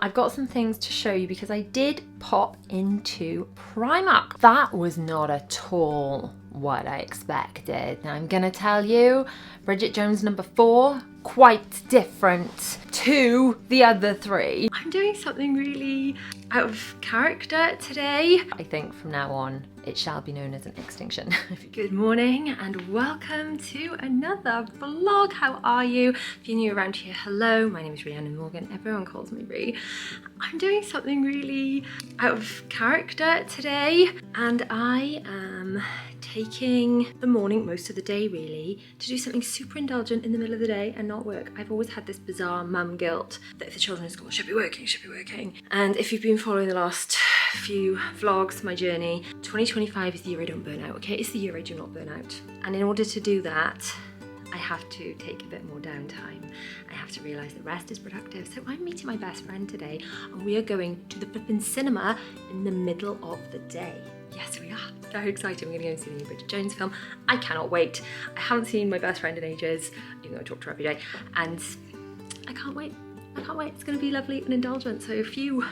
I've got some things to show you because I did pop into Primark. That was not at all what I expected. Now I'm gonna tell you, Bridget Jones number 4, quite different to the other 3. I'm doing something really out of character today. I think from now on, it shall be known as an extinction. Good morning and welcome to another vlog. How are you? If you're new around here, hello. My name is Rhiannon Morgan. Everyone calls me Rhi. I'm doing something really out of character today, and I am taking the morning, most of the day really, to do something super indulgent in the middle of the day and not work. I've always had this bizarre mum guilt that if the children in school should be working. And if you've been following the last few vlogs, my journey, 2025 is the year I don't burn out, okay? It's the year I do not burn out. And in order to do that, I have to take a bit more downtime. I have to realise that rest is productive. So I'm meeting my best friend today and we are going to the flipping cinema in the middle of the day. Yes, we are. Very excited. We're going to go and see the new Bridget Jones film. I cannot wait. I haven't seen my best friend in ages, even though I talk to her every day, and I can't wait. I can't wait. It's going to be lovely and indulgent. So if you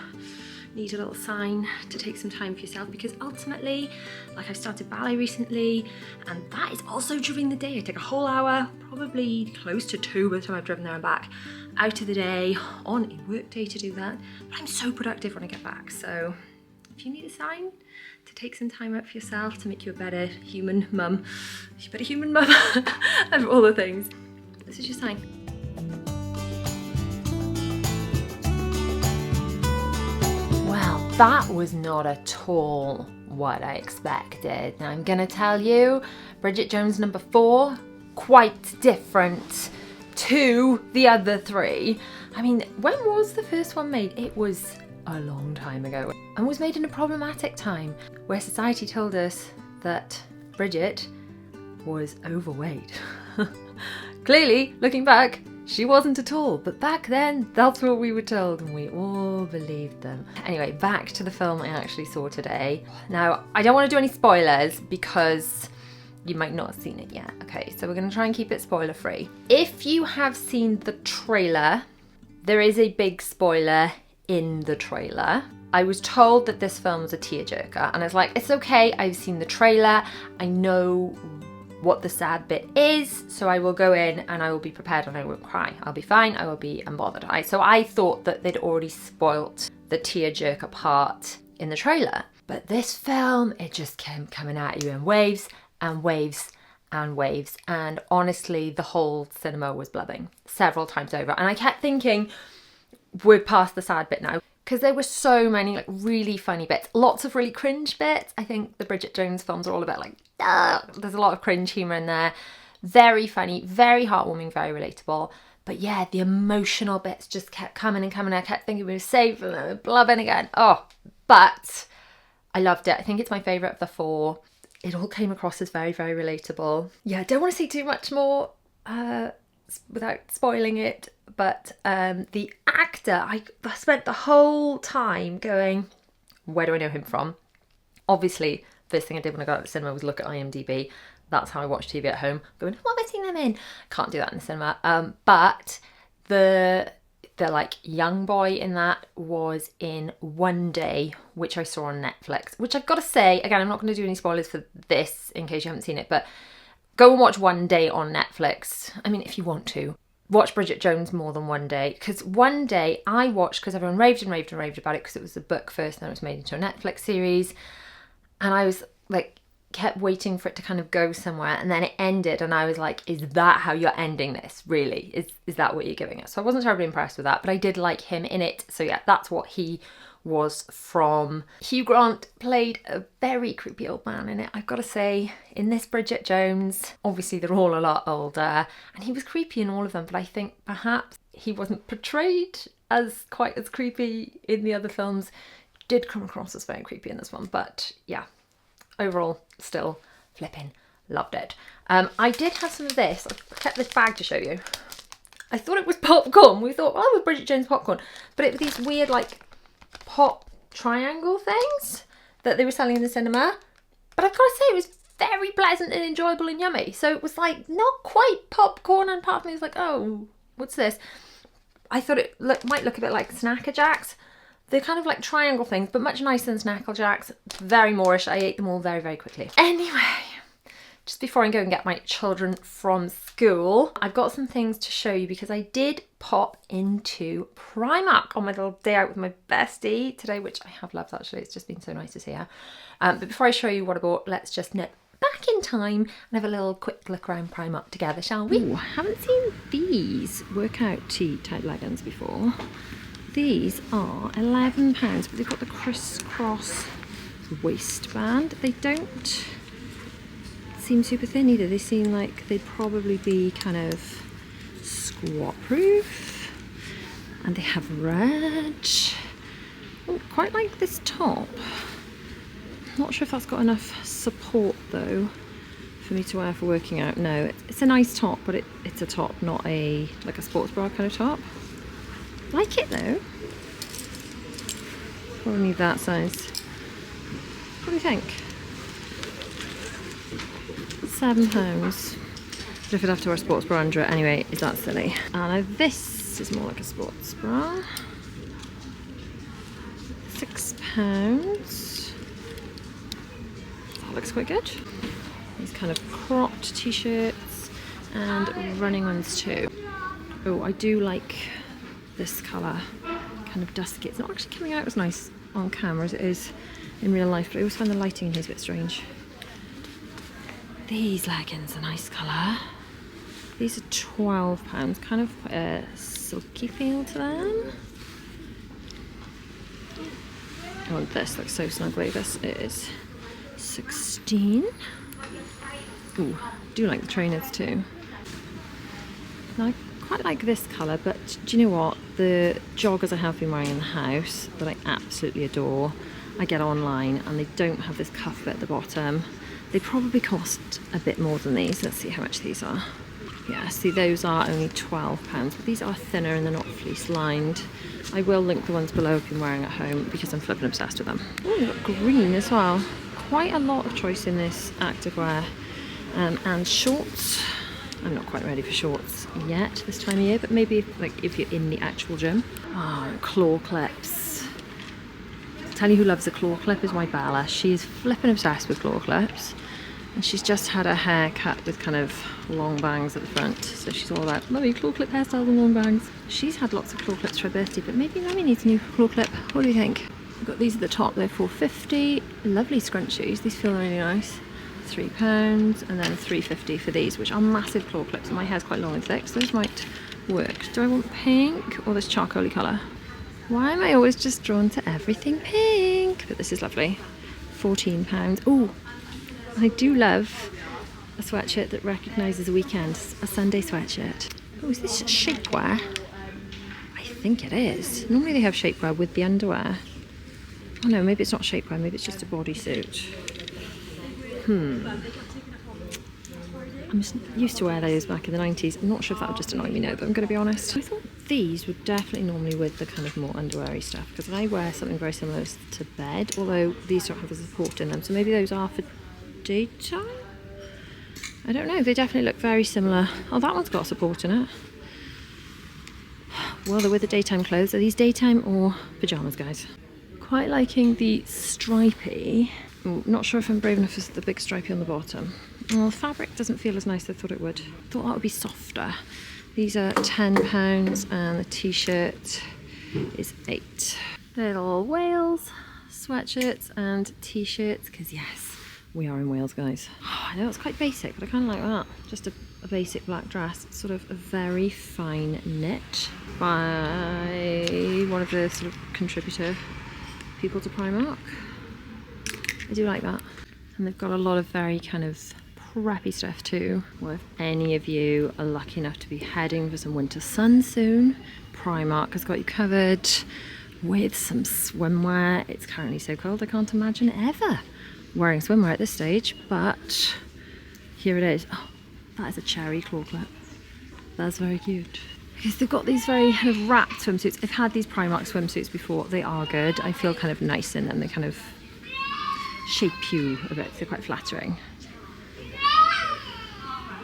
need a little sign to take some time for yourself, because ultimately, like, I've started ballet recently, and that is also during the day. I take a whole hour, probably close to 2 by the time I've driven there and back, out of the day on a work day to do that. But I'm so productive when I get back. So if you need a sign to take some time out for yourself to make you a better human mum, of all the things, this is your sign. Well, that was not at all what I expected. Now I'm gonna tell you, Bridget Jones number 4, quite different to the other 3. I mean, when was the first one made? It was a long time ago, and was made in a problematic time where society told us that Bridget was overweight. Clearly, looking back, she wasn't at all, but back then, that's what we were told, and we all believed them. Anyway, back to the film I actually saw today. Now, I don't want to do any spoilers because you might not have seen it yet. Okay, so we're going to try and keep it spoiler free. If you have seen the trailer, there is a big spoiler in the trailer. I was told that this film was a tearjerker, and I was like, it's okay, I've seen the trailer, I know what the sad bit is, so I will go in and I will be prepared and I won't cry. I'll be fine, I will be unbothered. So I thought that they'd already spoilt the tearjerker part in the trailer. But this film, it just kept coming at you in waves and waves and waves. And honestly, the whole cinema was blubbing several times over. And I kept thinking, we're past the sad bit now, because there were so many like really funny bits, lots of really cringe bits. I think the Bridget Jones films are all about like, there's a lot of cringe humour in there. Very funny, very heartwarming, very relatable. But yeah, the emotional bits just kept coming and coming. I kept thinking we were safe and then blubbing again. Oh, but I loved it. I think it's my favourite of the 4. It all came across as very, very relatable. Yeah, I don't want to say too much more without spoiling it. But the actor, I spent the whole time going, where do I know him from? Obviously, first thing I did when I got out of the cinema was look at IMDb. That's how I watch TV at home. Going, what have I seen them in? Can't do that in the cinema. But the like young boy in that was in One Day, which I saw on Netflix. Which I've got to say, again, I'm not going to do any spoilers for this in case you haven't seen it, but go and watch One Day on Netflix. I mean, if you want to. Watch Bridget Jones more than One Day, because One Day I watched because everyone raved about it because it was a book first and then it was made into a Netflix series, and I was like kept waiting for it to kind of go somewhere, and then it ended and I was like, is that how you're ending this, really? Is that what you're giving us? So I wasn't terribly impressed with that, but I did like him in it. So yeah, that's what he was from. Hugh Grant played a very creepy old man in it, I've got to say. In this Bridget Jones, obviously they're all a lot older, and he was creepy in all of them, but I think perhaps he wasn't portrayed as quite as creepy in the other films. Did come across as very creepy in this one, but yeah, overall still flipping loved it. I did have some of this. I kept this bag to show you. I thought it was popcorn. We thought, oh, it was Bridget Jones popcorn, but it was these weird like pop triangle things that they were selling in the cinema. But I've got to say, it was very pleasant and enjoyable and yummy. So it was like not quite popcorn, and part of me was like, oh, what's this? I thought it might look a bit like Snacker Jacks. They're kind of like triangle things, but much nicer than Snacker Jacks. Very Moorish. I ate them all very, very quickly. Anyway, just before I go and get my children from school, I've got some things to show you because I did pop into Primark on my little day out with my bestie today, which I have loved actually. It's just been so nice to see her. But before I show you what I bought, let's just nip back in time and have a little quick look around Primark together, shall we? Ooh, I haven't seen these workout tee type leggings before. These are £11, but they've got the crisscross waistband. They don't seem super thin either. They seem like they'd probably be kind of squat proof, and they have red. Oh, quite like this top. Not sure if that's got enough support though for me to wear for working out. No, it's a nice top, but it's a top, not like a sports bra kind of top. Like it though. Probably need that size. What do you think? £7. But if I'd have to wear a sports bra under it anyway, is that silly? And this is more like a sports bra. £6. That looks quite good. These kind of cropped t-shirts and running ones too. Oh, I do like this colour, kind of dusky. It's not actually coming out as nice on camera as it is in real life, but I always find the lighting in here is a bit strange. These leggings are nice colour. These are £12, kind of quite a silky feel to them. Oh, and this looks so snuggly. This is £16. Ooh, I do like the trainers too. Now, I quite like this colour, but do you know what? The joggers I have been wearing in the house that I absolutely adore, I get online and they don't have this cuff bit at the bottom. They probably cost a bit more than these. Let's see how much these are. Yeah, see, those are only £12, but these are thinner and they're not fleece lined. I will link the ones below I've been wearing at home because I'm flipping obsessed with them. Oh, we've got green as well. Quite a lot of choice in this activewear. And shorts. I'm not quite ready for shorts yet this time of year, but maybe if you're in the actual gym. Oh, claw clips. I'll tell you who loves a claw clip is my Bella. She is flipping obsessed with claw clips. And she's just had her hair cut with kind of long bangs at the front. So she's all about, mummy, claw clip hairstyles and long bangs. She's had lots of claw clips for her birthday, but maybe Mummy needs a new claw clip. What do you think? We've got these at the top, they're $4.50. Lovely scrunchies, these feel really nice. £3 and then £3.50 for these, which are massive claw clips. My hair's quite long and thick, so those might work. Do I want pink or this charcoaly colour? Why am I always just drawn to everything pink? But this is lovely. £14. Oh, I do love a sweatshirt that recognises a weekend, a Sunday sweatshirt. Oh, is this shapewear? I think it is. Normally they have shapewear with the underwear. Oh no, maybe it's not shapewear, maybe it's just a bodysuit. I'm just used to wear those back in the 90s. I'm not sure if that would just annoy me now, but I'm going to be honest. I thought these would definitely normally with the kind of more underwear-y stuff, because I wear something very similar to bed, although these don't have the support in them, so maybe those are for daytime? I don't know, they definitely look very similar. Oh, that one's got support in it. Well, they're with the daytime clothes. Are these daytime or pyjamas, guys? Quite liking the stripy. Ooh, not sure if I'm brave enough for the big stripy on the bottom. Well, the fabric doesn't feel as nice as I thought it would. Thought that would be softer. These are £10 and the t-shirt is £8. Little Wales sweatshirts and t-shirts, because yes, we are in Wales, guys. Oh, I know it's quite basic, but I kind of like that. Just a basic black dress. It's sort of a very fine knit by one of the sort of contributor people to Primark. I do like that. And they've got a lot of very kind of preppy stuff too. Well, if any of you are lucky enough to be heading for some winter sun soon, Primark has got you covered with some swimwear. It's currently so cold I can't imagine ever wearing swimwear at this stage, but here it is. Oh, that is a cherry claw clip. That's very cute. Because they've got these very kind of wrapped swimsuits. I've had these Primark swimsuits before. They are good. I feel kind of nice in them. They kind of shape you a bit. They're quite flattering.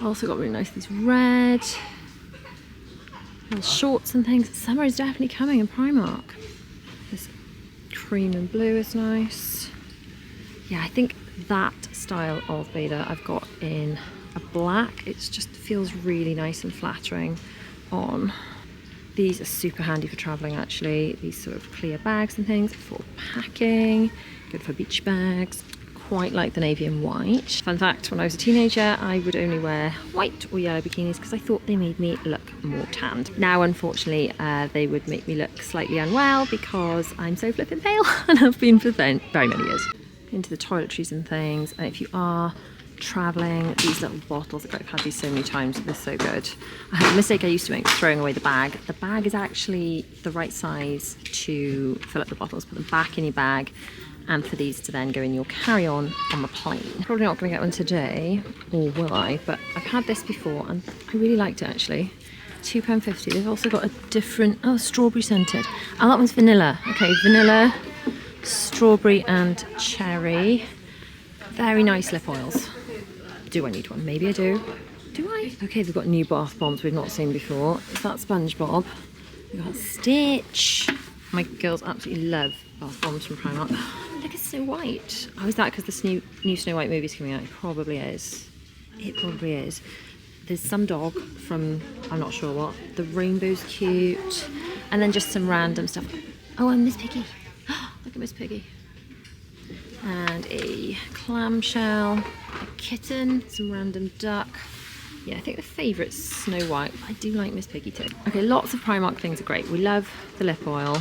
Also got really nice these red little shorts and things. Summer is definitely coming in Primark. This cream and blue is nice. Yeah, I think that style of bather I've got in a black. It just feels really nice and flattering on. These are super handy for traveling actually. These sort of clear bags and things for packing, good for beach bags. Quite like the navy and white. Fun fact, when I was a teenager, I would only wear white or yellow bikinis because I thought they made me look more tanned. Now, unfortunately, they would make me look slightly unwell because I'm so flippin' pale and have been for very many years. Into the toiletries and things, and if you are traveling, these little bottles, I've had these so many times, they're so good. I had a mistake I used to make, throwing away the bag. The bag is actually the right size to fill up the bottles, put them back in your bag, and for these to then go in your carry-on on the plane. Probably not going to get one today, or will I, but I've had this before and I really liked it actually. £2.50. They've also got a different, oh, strawberry scented. Oh, that one's vanilla. Okay, vanilla, strawberry and cherry. Very nice lip oils. Do I need one? Maybe I do. Do I? Okay, they've got new bath bombs we've not seen before. Is that SpongeBob? We've got Stitch. My girls absolutely love bath bombs from Primark. Look at Snow White. Oh, is that because the new Snow White movie's coming out? It probably is. It probably is. There's some dog from, I'm not sure what. The rainbow's cute. And then just some random stuff. Oh, and Miss Piggy. Look at Miss Piggy. And a clamshell, a kitten, some random duck. Yeah, I think the favourite's Snow White. I do like Miss Piggy too. Okay, lots of Primark things are great. We love the lip oil.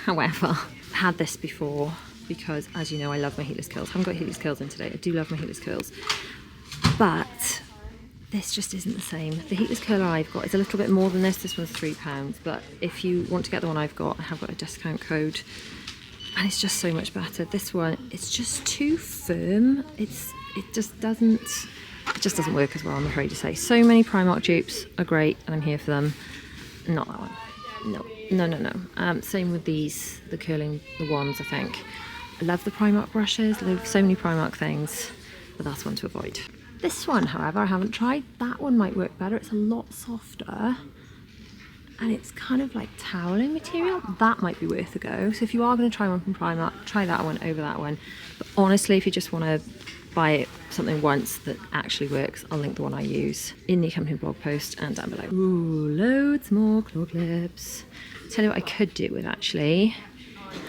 However, I've had this before because, as you know, I love my heatless curls. I haven't got heatless curls in today. I do love my heatless curls. But this just isn't the same. The heatless curler I've got is a little bit more than this. This one's £3. But if you want to get the one I've got, I have got a discount code. And it's just so much better. This one, it's just too firm. It just doesn't work as well, I'm afraid to say. So many Primark dupes are great and I'm here for them. Not that one. No. Same with these, the curling, the wands, I think. I love the Primark brushes. I love so many Primark things, but that's one to avoid. This one, however, I haven't tried. That one might work better. It's a lot softer. And it's kind of like toweling material. That might be worth a go. So if you are going to try one from Primark, try that one over that one. But honestly, if you just want to buy something once that actually works, I'll link the one I use in the accompanying blog post and down below. Ooh, loads more claw clips. Tell you what I could do with actually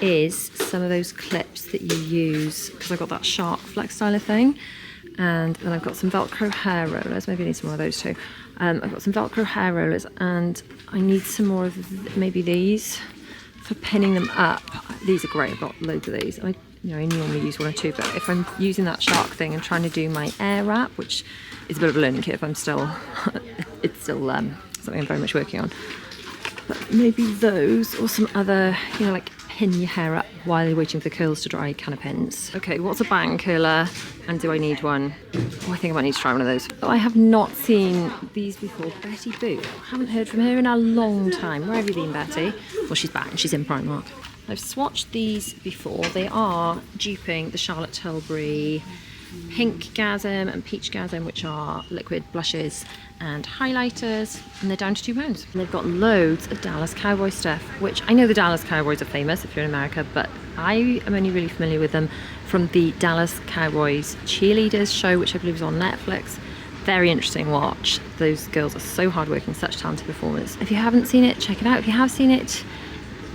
is some of those clips that you use, because I've got that shark flex styler thing. And then I've got some Velcro hair rollers. Maybe I need some more of those too. I've got some Velcro hair rollers and I need some more of maybe these for pinning them up. These are great. I've got loads of these. I normally use one or two, but if I'm using that shark thing and trying to do my air wrap, which is a bit of a learning curve, it's still something I'm very much working on. But maybe those or some other, like pin your hair up while you're waiting for the curls to dry kind of pins. Okay, what's a bang curler and do I need one? Oh, I think I might need to try one of those. Oh, I have not seen these before. Betty Boo. I haven't heard from her in a long time. Where have you been, Betty? Well, she's back and she's in Primark. I've swatched these before. They are duping the Charlotte Tilbury Pink Gasm and Peach Gasm, which are liquid blushes and highlighters, and they're down to £2. And they've got loads of Dallas Cowboy stuff, which I know the Dallas Cowboys are famous if you're in America, but I am only really familiar with them from the Dallas Cowboys Cheerleaders show, which I believe is on Netflix. Very interesting watch. Those girls are so hardworking, such talented performers. If you haven't seen it, check it out. If you have seen it,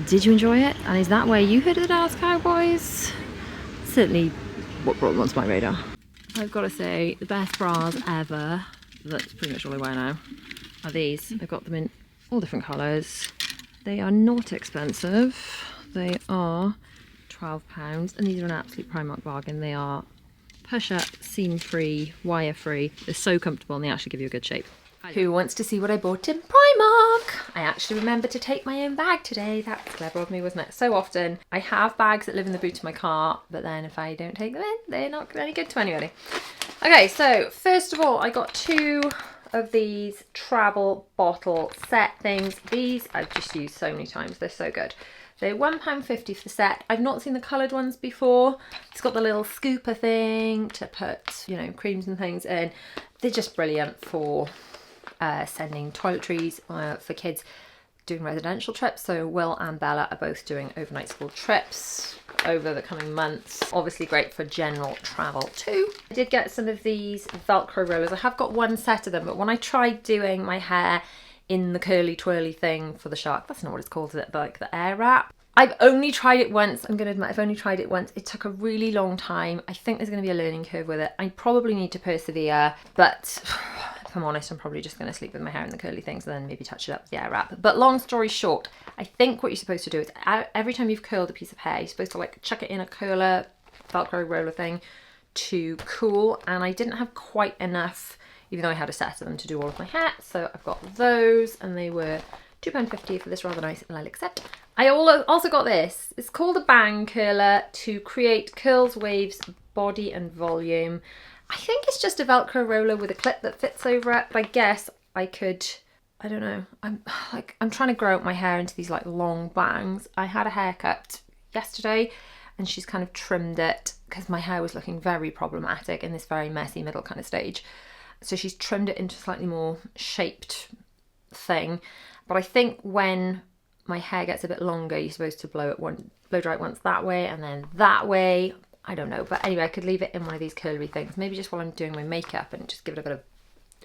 did you enjoy it? And is that where you heard of the Dallas Cowboys? Certainly what brought them onto my radar. I've got to say, the best bras ever, that's pretty much all I wear now, are these. I've got them in all different colours. They are not expensive. They are £12 and these are an absolute Primark bargain. They are push-up, seam-free, wire-free. They're so comfortable and they actually give you a good shape. Who wants to see what I bought in Primark? I actually remembered to take my own bag today. That was clever of me, wasn't it? So often I have bags that live in the boot of my car, but then if I don't take them in, they're not any good to anybody. Okay, so first of all, I got 2 of these travel bottle set things. These I've just used so many times. They're so good. They're £1.50 for the set. I've not seen the coloured ones before. It's got the little scooper thing to put, creams and things in. They're just brilliant for sending toiletries for kids. doing residential trips. So Will and Bella are both doing overnight school trips over the coming months. Obviously great for general travel too. I did get some of these Velcro rollers. I have got one set of them, but when I tried doing my hair in the curly twirly thing for the shark, that's not what it's called, is it? But like the air wrap. I've only tried it once. I'm going to admit I've only tried it once. It took a really long time. I think there's going to be a learning curve with it. I probably need to persevere, but if I'm honest, I'm probably just going to sleep with my hair in the curly things and then maybe touch it up with the air wrap. But long story short, I think what you're supposed to do is every time you've curled a piece of hair, you're supposed to like chuck it in a curler, Velcro roller thing to cool. And I didn't have quite enough, even though I had a set of them, to do all of my hair. So I've got those, and they were £2.50 for this rather nice lilac set. I also got this. It's called a bang curler to create curls, waves, body and volume. I think it's just a Velcro roller with a clip that fits over it, but I guess I could, I don't know. I'm trying to grow out my hair into these like long bangs. I had a haircut yesterday and she's kind of trimmed it because my hair was looking very problematic in this very messy middle kind of stage. So she's trimmed it into a slightly more shaped thing. But I think when my hair gets a bit longer, you're supposed to blow dry it once that way and then that way. I don't know. But anyway, I could leave it in one of these curly things, maybe just while I'm doing my makeup, and just give it a bit of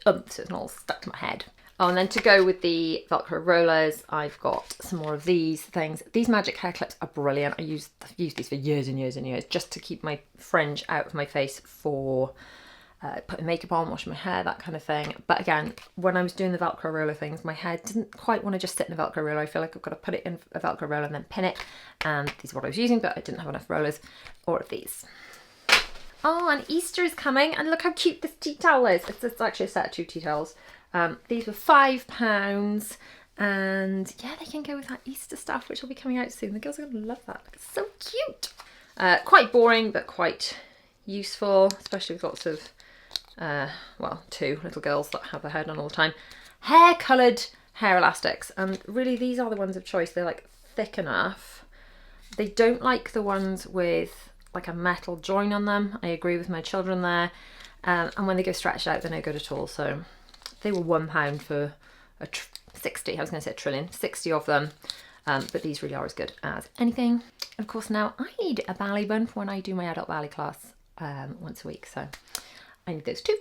oomph so it's not all stuck to my head. Oh, and then to go with the Velcro rollers, I've got some more of these things. These magic hair clips are brilliant. I've used these for years and years and years just to keep my fringe out of my face for putting makeup on, washing my hair, that kind of thing. But again, when I was doing the Velcro roller things, my hair didn't quite want to just sit in a Velcro roller. I feel like I've got to put it in a Velcro roller and then pin it. And these are what I was using, but I didn't have enough rollers or of these. Oh, and Easter is coming, and look how cute this tea towel is. It's actually a set of 2 tea towels. These were £5, and yeah, they can go with that Easter stuff, which will be coming out soon. The girls are going to love that. It's so cute. Quite boring, but quite useful, especially with lots of, 2 little girls that have their hair done all the time. Hair coloured hair elastics, and really these are the ones of choice. They're like thick enough. They don't like the ones with like a metal join on them. I agree with my children there. And when they go stretched out, they're no good at all. So they were £1 for 60. I was going to say a trillion, 60 of them. But these really are as good as anything. And of course, now I need a ballet bun for when I do my adult ballet class once a week. So I need those too.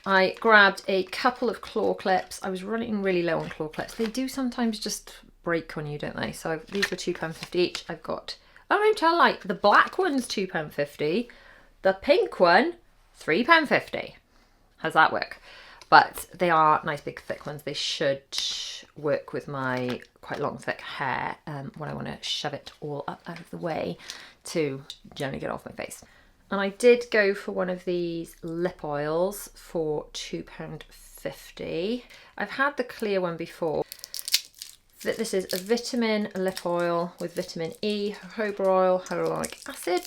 I grabbed a couple of claw clips. I was running really low on claw clips. They do sometimes just break on you, don't they? So these were £2.50 each. I've got, oh, don't tell, like the black one's £2.50. The pink one, £3.50. How's that work? But they are nice big thick ones. They should work with my quite long thick hair when I want to shove it all up out of the way to generally get off my face. And I did go for one of these lip oils for £2.50. I've had the clear one before. This is a vitamin lip oil with vitamin E, jojoba oil, hyaluronic acid.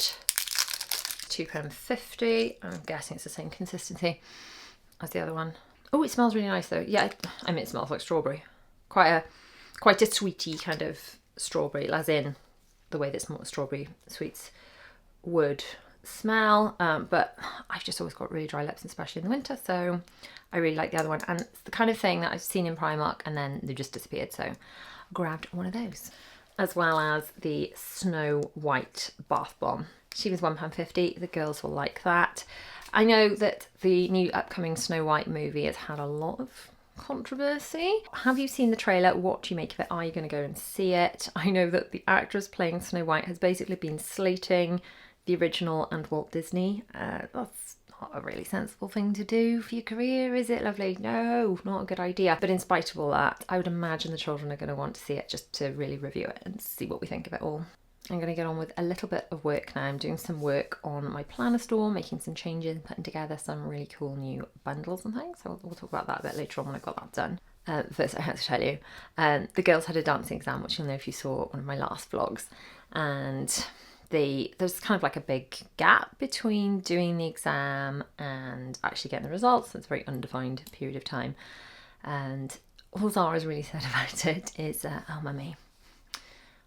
£2.50. I'm guessing it's the same consistency as the other one. Oh, it smells really nice though. Yeah, I mean, it smells like strawberry. Quite a sweety kind of strawberry, as in the way that strawberry sweets would smell. But I've just always got really dry lips, especially in the winter. So I really like the other one. And it's the kind of thing that I've seen in Primark and then they just disappeared. So I grabbed one of those. As well as the Snow White bath bomb. She was £1.50. The girls will like that. I know that the new upcoming Snow White movie has had a lot of controversy. Have you seen the trailer? What do you make of it? Are you going to go and see it? I know that the actress playing Snow White has basically been slating the original and Walt Disney. That's not a really sensible thing to do for your career, is it, lovely? No, not a good idea. But in spite of all that, I would imagine the children are going to want to see it just to really review it and see what we think of it all. I'm going to get on with a little bit of work now. I'm doing some work on my planner store, making some changes, putting together some really cool new bundles and things. So we'll talk about that a bit later on when I've got that done. First, I have to tell you, the girls had a dancing exam, which you'll know if you saw one of my last vlogs. And there's kind of like a big gap between doing the exam and actually getting the results. It's a very undefined period of time. And all Zara's really said about it is, oh, mummy,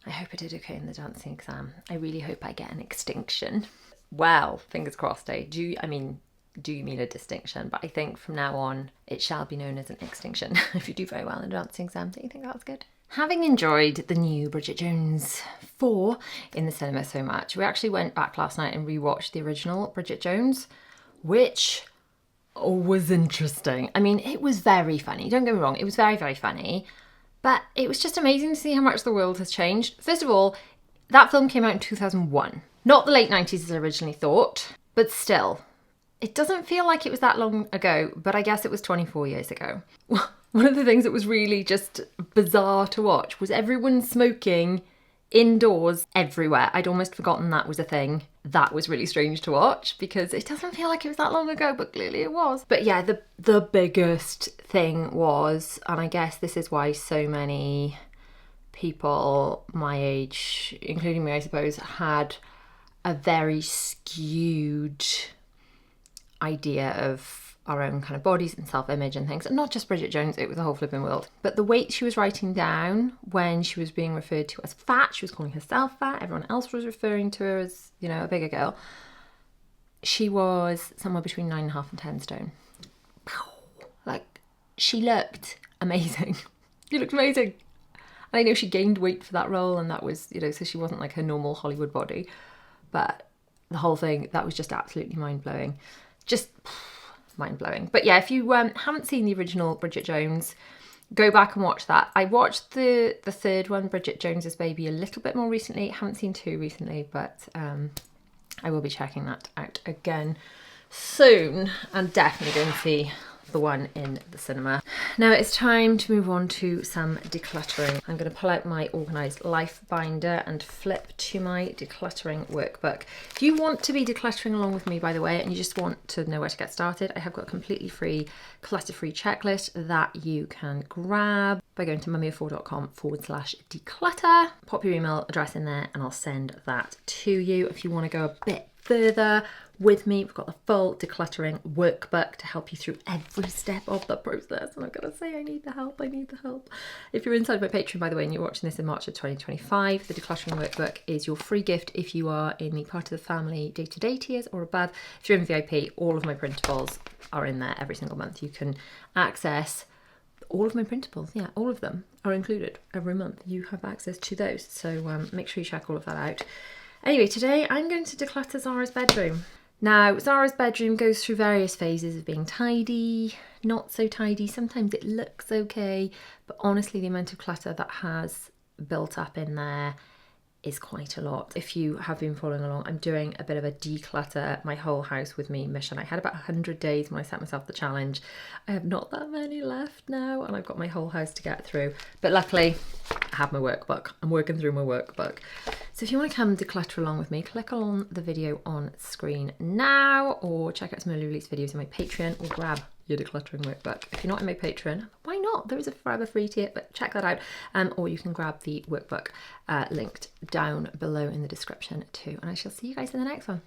I hope I did okay in the dancing exam. I really hope I get an extinction. Well, fingers crossed, eh? Do you mean a distinction? But I think from now on, it shall be known as an extinction if you do very well in the dancing exam. Don't you think that's good? Having enjoyed the new Bridget Jones 4 in the cinema so much, we actually went back last night and rewatched the original Bridget Jones, which was interesting. I mean, it was very funny. Don't get me wrong, it was very, very funny. But it was just amazing to see how much the world has changed. First of all, that film came out in 2001. Not the late 90s as I originally thought, but still. It doesn't feel like it was that long ago, but I guess it was 24 years ago. One of the things that was really just bizarre to watch was everyone smoking indoors everywhere. I'd almost forgotten that was a thing. That was really strange to watch because it doesn't feel like it was that long ago, but clearly it was. But yeah, the biggest thing was, and I guess this is why so many people my age, including me I suppose, had a very skewed idea of our own kind of bodies and self-image and things. And not just Bridget Jones, it was the whole flipping world. But the weight she was writing down when she was being referred to as fat, she was calling herself fat, everyone else was referring to her as, you know, a bigger girl. She was somewhere between 9.5 and 10 stone. Like, she looked amazing. She looked amazing. And I know she gained weight for that role, and that was, you know, so she wasn't like her normal Hollywood body. But the whole thing, that was just absolutely mind-blowing. Just mind-blowing. But yeah, if you haven't seen the original Bridget Jones, go back and watch that. I watched the third one, Bridget Jones's Baby, a little bit more recently. Haven't seen 2 recently, but I will be checking that out again soon, and definitely going to see the one in the cinema. Now it's time to move on to some decluttering. I'm going to pull out my Organised Life binder and flip to my decluttering workbook. If you want to be decluttering along with me, by the way, and you just want to know where to get started, I have got a completely free, clutter-free checklist that you can grab by going to mummyoffour.com/declutter. Pop your email address in there and I'll send that to you. If you want to go a bit further with me, we've got the full decluttering workbook to help you through every step of the process. And I've got to say, I need the help. If you're inside my Patreon, by the way, and you're watching this in March of 2025, the decluttering workbook is your free gift if you are in the part of the family day-to-day tiers or above. If you're in VIP, all of my printables are in there every single month. You can access all of my printables. Yeah, all of them are included every month. You have access to those. So make sure you check all of that out. Anyway, today I'm going to declutter Zara's bedroom. Now, Zara's bedroom goes through various phases of being tidy, not so tidy. Sometimes it looks okay, but honestly, the amount of clutter that has built up in there is quite a lot. If you have been following along, I'm doing a bit of a declutter my whole house with me mission. I had about 100 days when I set myself the challenge. I have not that many left now, and I've got my whole house to get through. But luckily, I have my workbook. I'm working through my workbook. So if you want to come declutter along with me, click on the video on screen now, or check out some of the release videos on my Patreon, or grab your decluttering workbook. If you're not in my Patreon, why not? There is a forever free tier, but check that out. Or you can grab the workbook linked down below in the description too. And I shall see you guys in the next one.